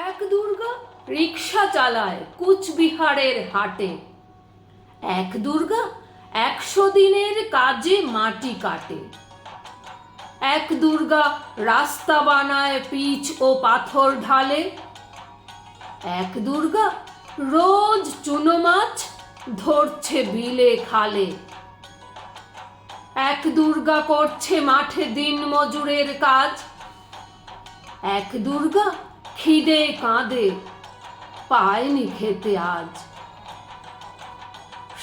এক দুর্গা রিক্সা চালায় কুচবিহারের হাটে। এক দুর্গা 100 দিনের কাজে মাটি কাটে। এক দুর্গা রাস্তা বানায় পিচ ও পাথর ঢালে। এক দুর্গা রোজ চুনো মাছ ধরছে বিলে খালে। এক দুর্গা করছে মাঠে দিন মজুরের কাজ। এক দুর্গা খিদে কাঁদে পায়নি খেতে আজ।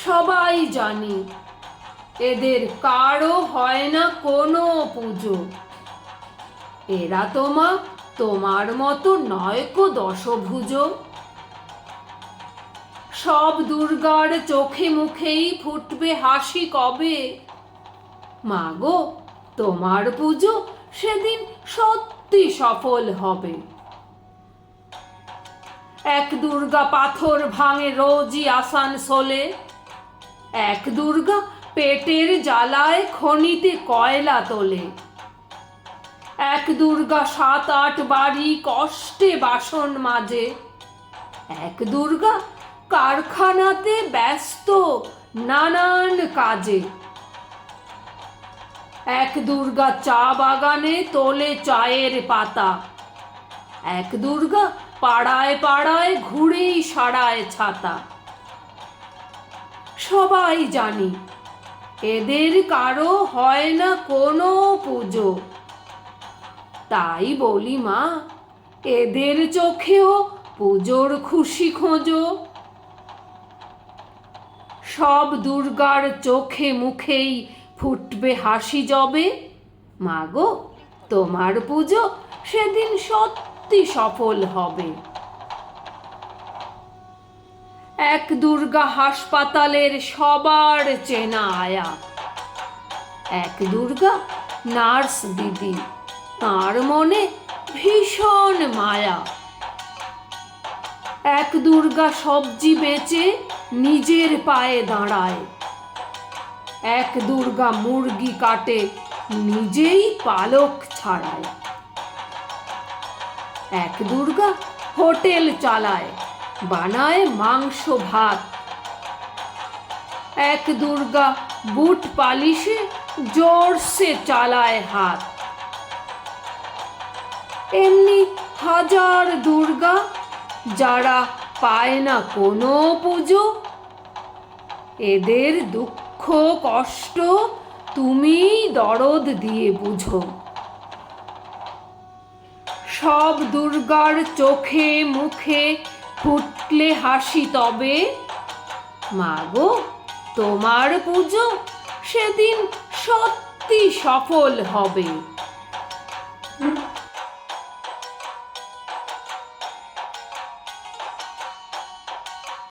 সবাই জানি এদের কারো হয় না কোনো পুজো। এরা তোমার মতো নয়কো দশভুজ। সব দুর্গার চোখে মুখেই ফুটবে হাসি কবে। মাগো তোমার পুজো সেদিন সত্যি সফল হবে। এক দুর্গা পাথর ভাঙে রোজই আসানসোলে। এক দুর্গা পেটের জ্বালায় খনিতে কয়লা তোলে। এক দুর্গা 7-8 বাড়ি কষ্টে বাসন মাজে। এক দুর্গা কারখানাতে ব্যস্ত নানান কাজে। এক দুর্গা চা বাগানে তোলে চায়ের পাতা। এক দুর্গা পাড়ায় পাড়ায় ঘুরেই সারায় ছাতা। সবাই জানি এদের কারো হয় না কোনো পুজো। তাই বলি মা, এদের চোখেও পুজোর খুশি খোঁজো। সব দুর্গার চোখে মুখেই ফুটবে হাসি যবে। মাগো তোমার পুজো সেদিন সত্যি সফল হবে। এক দুর্গা হাসপাতালের সবার চেনা আয়া। এক দুর্গা নার্স দিদি, তার মনে ভীষণ মায়া। এক দুর্গা সবজি বেচে নিজের পায়ে দাঁড়ায়। এক দুর্গা মুরগি কাটে নিজেই পালক ছাড়ায়। এক দুর্গা হোটেল চালায়, বানায় মাংস ভাত। এক দুর্গা বুট পালিশে জোরসে চালায় হাত। এমনি হাজার দুর্গা যারা পায় না কোনো পুজো। এদের দুঃখ কষ্ট তুমি দরদ দিয়ে বুঝো। সব দুর্গার চোখে মুখে ফুটলে হাসি তবে। মাগো তোমার পুজো সেদিন সত্যি সফল হবে।